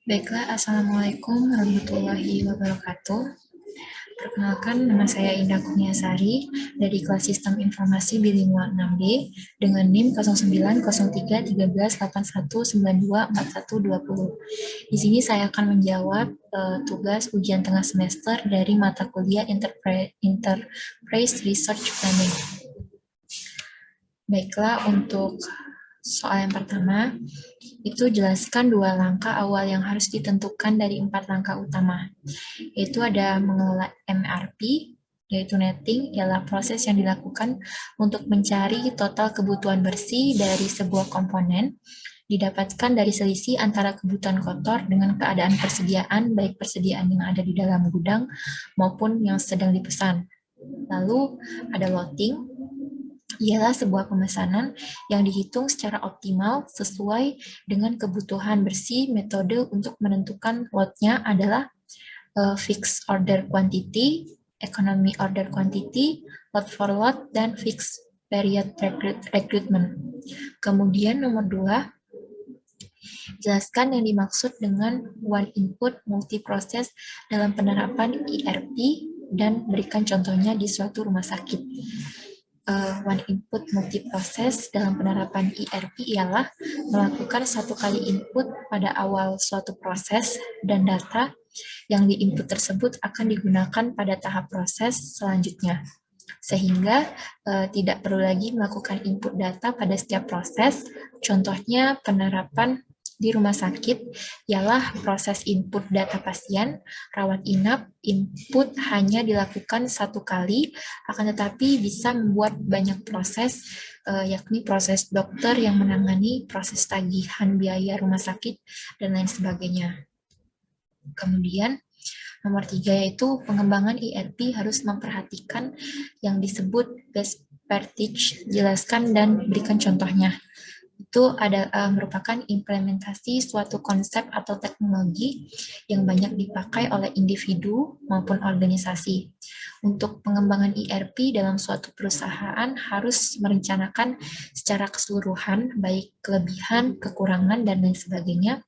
Baiklah, Assalamualaikum warahmatullahi wabarakatuh. Perkenalkan, nama saya Indah Kurniasari dari kelas Sistem Informasi Bilingual 6B dengan NIM 09031381924120. Di sini saya akan menjawab tugas ujian tengah semester dari mata kuliah Enterprise Research Planning. Baiklah, untuk soal yang pertama, itu jelaskan 2 langkah awal yang harus ditentukan dari 4 langkah utama. Yaitu ada mengelola MRP, yaitu netting, ialah proses yang dilakukan untuk mencari total kebutuhan bersih dari sebuah komponen, didapatkan dari selisih antara kebutuhan kotor dengan keadaan persediaan, baik persediaan yang ada di dalam gudang maupun yang sedang dipesan. Lalu ada loading, ialah sebuah pemesanan yang dihitung secara optimal sesuai dengan kebutuhan bersih. Metode untuk menentukan lot-nya adalah fixed order quantity, economy order quantity, lot for lot, dan fixed period recruitment. Kemudian nomor 2, jelaskan yang dimaksud dengan one input multi-process dalam penerapan ERP dan berikan contohnya di suatu rumah sakit. One input multi-process dalam penerapan ERP ialah melakukan satu kali input pada awal suatu proses dan data yang di-input tersebut akan digunakan pada tahap proses selanjutnya. Sehingga tidak perlu lagi melakukan input data pada setiap proses. Contohnya penerapan di rumah sakit ialah proses input data pasien, rawat inap, input hanya dilakukan satu kali, akan tetapi bisa membuat banyak proses, yakni proses dokter yang menangani proses tagihan biaya rumah sakit, dan lain sebagainya. Kemudian, nomor 3 yaitu pengembangan ERP harus memperhatikan yang disebut best practice, jelaskan dan berikan contohnya. Itu merupakan implementasi suatu konsep atau teknologi yang banyak dipakai oleh individu maupun organisasi. Untuk pengembangan ERP dalam suatu perusahaan harus merencanakan secara keseluruhan, baik kelebihan, kekurangan, dan lain sebagainya,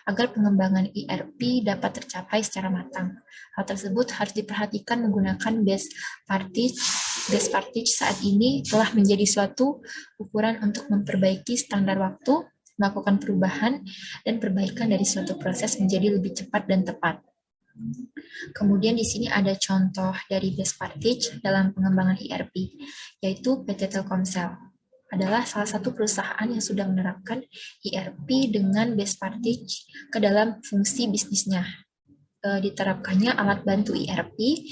agar pengembangan ERP dapat tercapai secara matang. Hal tersebut harus diperhatikan menggunakan best practice. Best practice saat ini telah menjadi suatu ukuran untuk memperbaiki standar waktu, melakukan perubahan, dan perbaikan dari suatu proses menjadi lebih cepat dan tepat. Kemudian di sini ada contoh dari best practice dalam pengembangan ERP, yaitu PT Telkomsel. Adalah salah satu perusahaan yang sudah menerapkan ERP dengan best practice ke dalam fungsi bisnisnya. Diterapkannya alat bantu ERP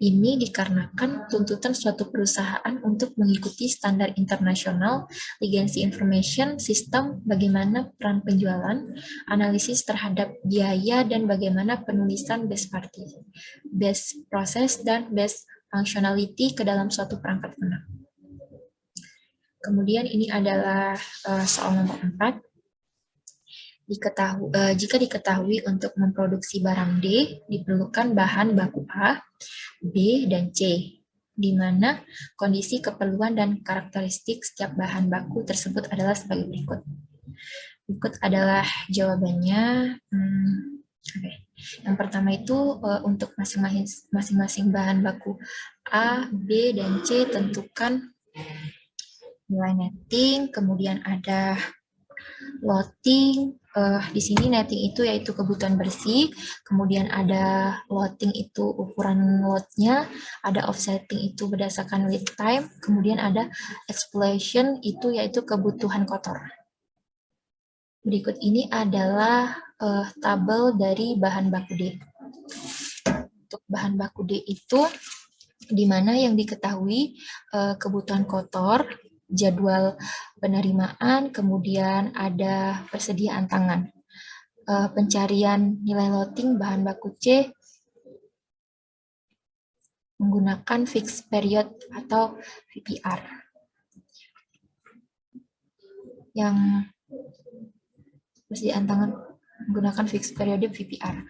ini dikarenakan tuntutan suatu perusahaan untuk mengikuti standar internasional, legacy information system, bagaimana peran penjualan, analisis terhadap biaya, dan bagaimana penulisan best practice, best process, dan best functionality ke dalam suatu perangkat lunak. Kemudian ini adalah soal nomor 4. Jika diketahui untuk memproduksi barang D, diperlukan bahan baku A, B, dan C, di mana kondisi keperluan dan karakteristik setiap bahan baku tersebut adalah sebagai berikut. Berikut adalah jawabannya. Yang pertama itu untuk masing-masing bahan baku A, B, dan C tentukan nilai netting, kemudian ada loading. Di sini netting itu yaitu kebutuhan bersih, kemudian ada loading itu ukuran loadnya, ada offsetting itu berdasarkan lead time, kemudian ada exploitation itu yaitu kebutuhan kotor. Berikut ini adalah tabel dari bahan baku D. Untuk bahan baku D itu di mana yang diketahui kebutuhan kotor, jadwal penerimaan, kemudian ada persediaan tangan. Pencarian nilai loading bahan baku C menggunakan fixed period atau VPR. Yang persediaan tangan menggunakan fixed period VPR.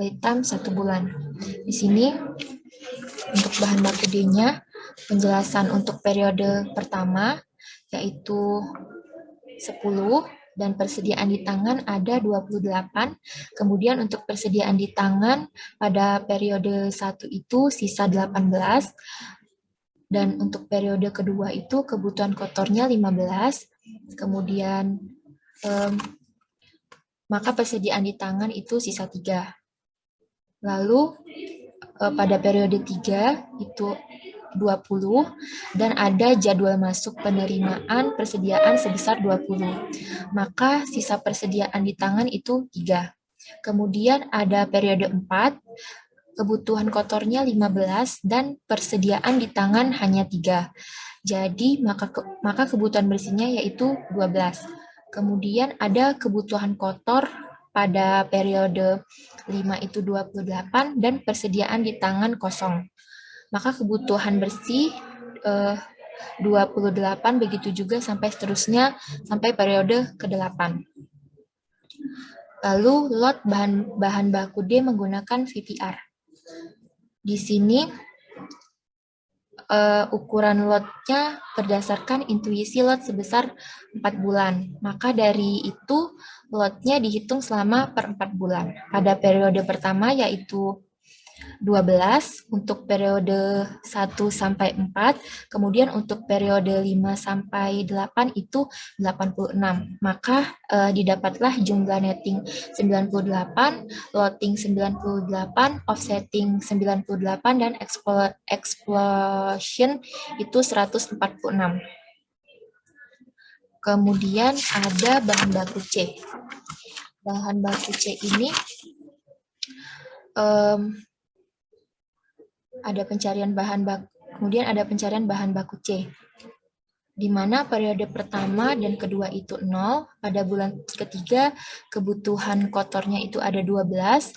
Lead time 1 bulan. Di sini untuk bahan baku D-nya, penjelasan untuk periode pertama yaitu 10, dan persediaan di tangan ada 28. Kemudian untuk persediaan di tangan pada periode 1 itu sisa 18. Dan untuk periode kedua itu kebutuhan kotornya 15. Kemudian maka persediaan di tangan itu sisa 3. Lalu pada periode 3 itu 20 dan ada jadwal masuk penerimaan persediaan sebesar 20. Maka sisa persediaan di tangan itu 3. Kemudian ada periode 4, kebutuhan kotornya 15 dan persediaan di tangan hanya 3. Jadi maka kebutuhan bersihnya yaitu 12. Kemudian ada kebutuhan kotor pada periode 5 itu 28 dan persediaan di tangan kosong. Maka kebutuhan bersih 28, begitu juga sampai seterusnya sampai periode ke-8. Lalu lot bahan baku D menggunakan VPR. Di sini ukuran lotnya berdasarkan intuisi lot sebesar 4 bulan. Maka dari itu lotnya dihitung selama per 4 bulan. Pada periode pertama yaitu 12 untuk periode 1 sampai 4, kemudian untuk periode 5 sampai 8 itu 86. Maka didapatlah jumlah netting 98, loading 98, offsetting 98 dan explosion itu 146. Kemudian ada bahan baku C. Bahan baku C ini ada pencarian bahan baku, kemudian ada pencarian bahan baku C, di mana periode pertama dan kedua itu 0, pada bulan ketiga kebutuhan kotornya itu ada 12,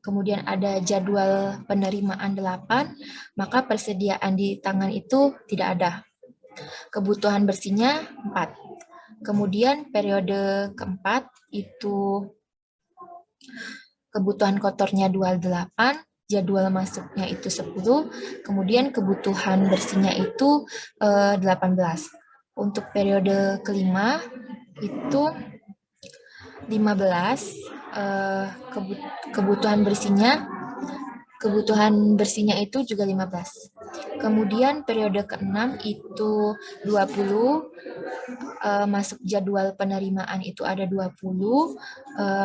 kemudian ada jadwal penerimaan 8, maka persediaan di tangan itu tidak ada. Kebutuhan bersihnya 4. Kemudian periode keempat itu kebutuhan kotornya 28, jadwal masuknya itu 10, kemudian kebutuhan bersihnya itu 18. Untuk periode kelima itu 15, kebutuhan bersihnya itu juga 15. Kemudian periode ke-6 itu 20, masuk jadwal penerimaan itu ada 20,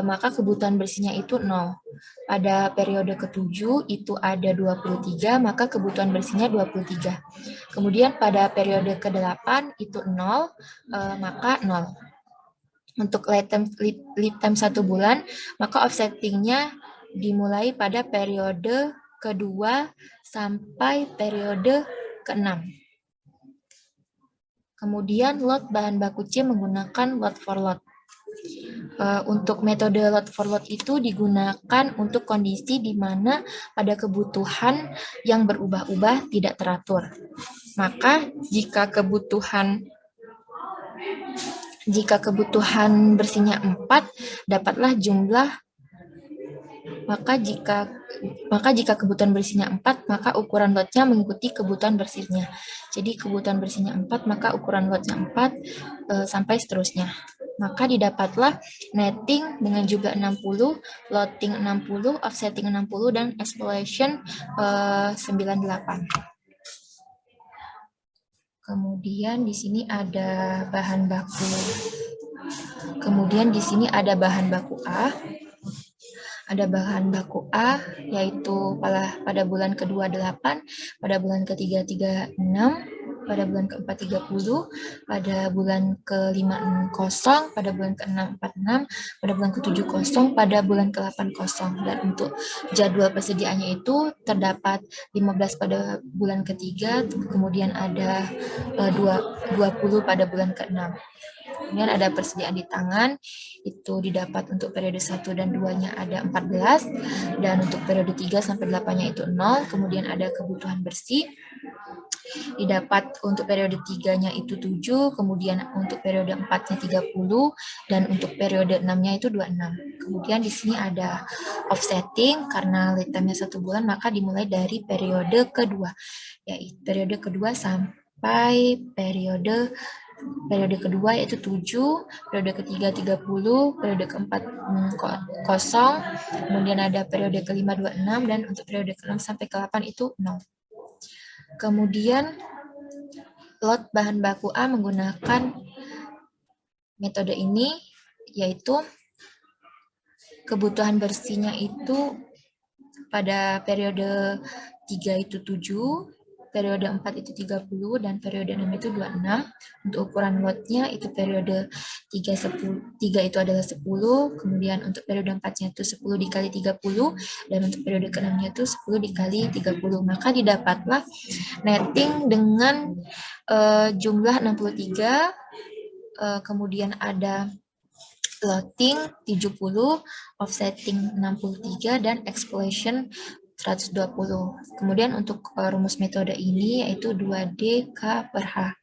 maka kebutuhan bersihnya itu 0. Pada periode ke-7 itu ada 23, maka kebutuhan bersihnya 23. Kemudian pada periode ke-8 itu 0, maka 0. Untuk lead time 1 bulan, maka offsettingnya dimulai pada periode kedua sampai periode ke-6. Kemudian lot bahan baku C menggunakan lot for lot. Untuk metode lot for lot itu digunakan untuk kondisi di mana pada kebutuhan yang berubah-ubah tidak teratur. Maka jika kebutuhan bersihnya 4, dapatlah jumlah. Maka jika kebutuhan bersihnya 4, maka ukuran lotnya mengikuti kebutuhan bersihnya. Jadi kebutuhan bersihnya 4, maka ukuran lotnya 4 sampai seterusnya. Maka didapatlah netting dengan jumlah 60, loading 60, offsetting 60, dan exploration 98. Kemudian di sini ada bahan baku. A. Ada bahan baku A, yaitu pada bulan kedua 8, pada bulan ketiga 36, pada bulan keempat 30, pada bulan ke-5 0, pada bulan ke-6 46, pada bulan ke-7 0, pada bulan ke-8 0. Dan untuk jadwal persediaannya itu terdapat 15 pada bulan ketiga, kemudian ada 20 pada bulan ke-6. Kemudian ada persediaan di tangan, itu didapat untuk periode 1 dan 2-nya ada 14, dan untuk periode 3 sampai 8-nya itu 0, kemudian ada kebutuhan bersih, didapat untuk periode 3-nya itu 7, kemudian untuk periode 4-nya 30, dan untuk periode 6-nya itu 26. Kemudian di sini ada offsetting, karena lead time-nya 1 bulan, maka dimulai dari periode kedua, yaitu periode kedua sampai periode periode kedua yaitu 7, periode ketiga 30, periode keempat kosong, kemudian ada periode kelima 26, dan untuk periode ke-6 sampai ke-8 itu 0. Kemudian lot bahan baku A menggunakan metode ini, yaitu kebutuhan bersihnya itu pada periode 3 itu 7, periode 4 itu 30, dan periode 6 itu 26. Untuk ukuran lotnya itu periode 3 itu adalah 10, kemudian untuk periode 4-nya itu 10 dikali 30, dan untuk periode ke-6-nya itu 10 dikali 30. Maka didapatlah netting dengan jumlah 63, kemudian ada loading 70, offsetting 63, dan explosion 120. Kemudian untuk rumus metode ini yaitu 2D K per H.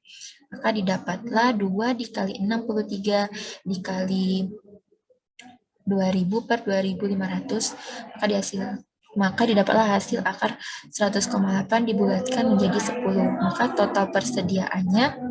Maka didapatlah 2 dikali 63 dikali 2000 per 2500, maka didapatlah hasil akar 100,8 dibulatkan menjadi 10. Maka total persediaannya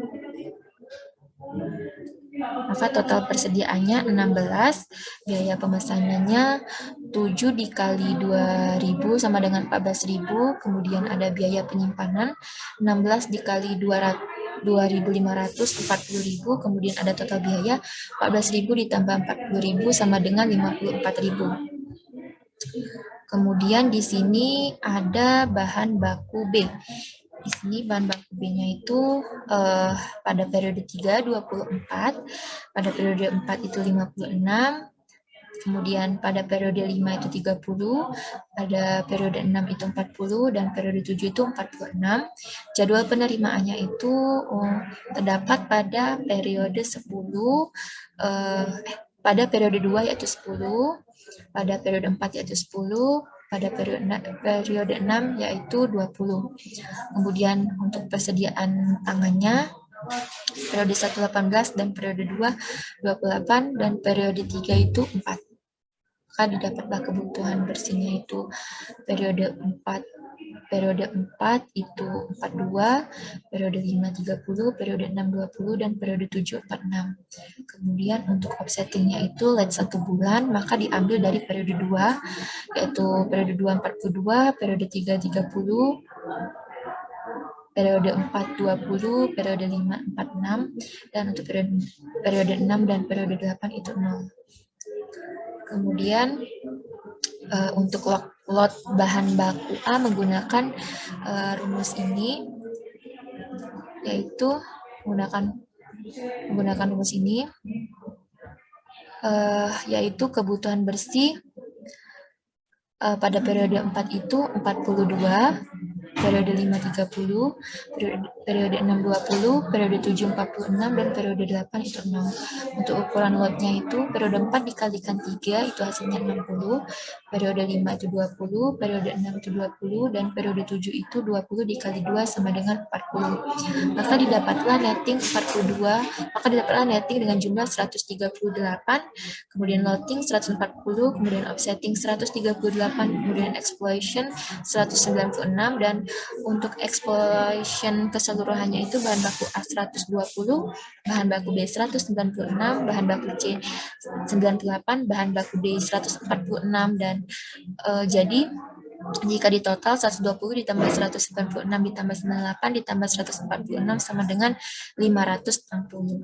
16, biaya pemesanannya 7 dikali 2000 sama dengan 14.000, kemudian ada biaya penyimpanan 16 dikali 2.500 40.000, kemudian ada total biaya 14.000 ditambah 40.000 sama dengan 54.000. Kemudian di sini ada bahan baku B. Di sini bahan baku B-nya itu pada periode 3 24, pada periode 4 itu 56, kemudian pada periode 5 itu 30, pada periode 6 itu 40, dan periode 7 itu 46. Jadwal penerimaannya itu terdapat pada periode 10, pada periode 2 yaitu 10, pada periode 4 yaitu 10, pada periode 6 yaitu 20. Kemudian untuk persediaan tangannya, periode 1 18 dan periode 2 28 dan periode 3 itu 4. Maka didapatlah kebutuhan bersihnya itu periode 4 itu 42, periode 5 30, periode 6 20, dan periode 7 46. Kemudian untuk offsettingnya itu LED 1 bulan, maka diambil dari periode 2, yaitu periode 2 42, periode 3 30, periode 4 20, periode 5 46, dan untuk periode 6 dan periode 8 itu 0. Kemudian untuk lot bahan baku A menggunakan rumus ini, yaitu menggunakan rumus ini, yaitu kebutuhan bersih pada periode 4 itu 42, periode 5 30, periode 6 20, periode 7 46, dan periode 8 itu 0. Untuk ukuran lotnya itu periode 4 dikalikan 3 itu hasilnya 60, periode 5 itu 20, periode 6 itu 20, dan periode 7 itu 20 dikali 2 sama dengan 40. Maka didapatlah netting 42, maka didapatlah netting dengan jumlah 138, kemudian loading 140, kemudian offsetting 138, kemudian explosion 196, dan untuk explosion keseluruhannya itu bahan baku A 120, bahan baku B 196, bahan baku C 98, bahan baku D 146, dan jadi jika di total 120 ditambah 196 ditambah 98 ditambah 146 sama dengan 560.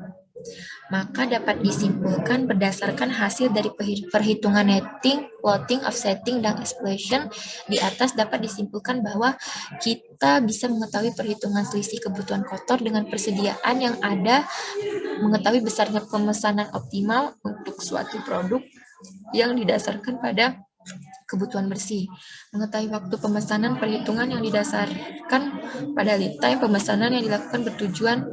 Maka dapat disimpulkan berdasarkan hasil dari perhitungan netting, loading, offsetting, dan explosion di atas dapat disimpulkan bahwa kita bisa mengetahui perhitungan selisih kebutuhan kotor dengan persediaan yang ada, mengetahui besarnya pemesanan optimal untuk suatu produk yang didasarkan pada kebutuhan bersih, mengetahui waktu pemesanan perhitungan yang didasarkan pada lead time pemesanan yang dilakukan bertujuan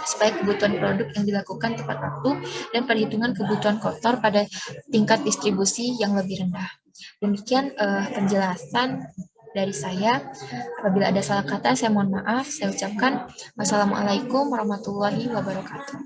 supaya kebutuhan produk yang dilakukan tepat waktu, dan perhitungan kebutuhan kotor pada tingkat distribusi yang lebih rendah. Demikian penjelasan dari saya. Apabila ada salah kata, saya mohon maaf. Saya ucapkan wassalamualaikum warahmatullahi wabarakatuh.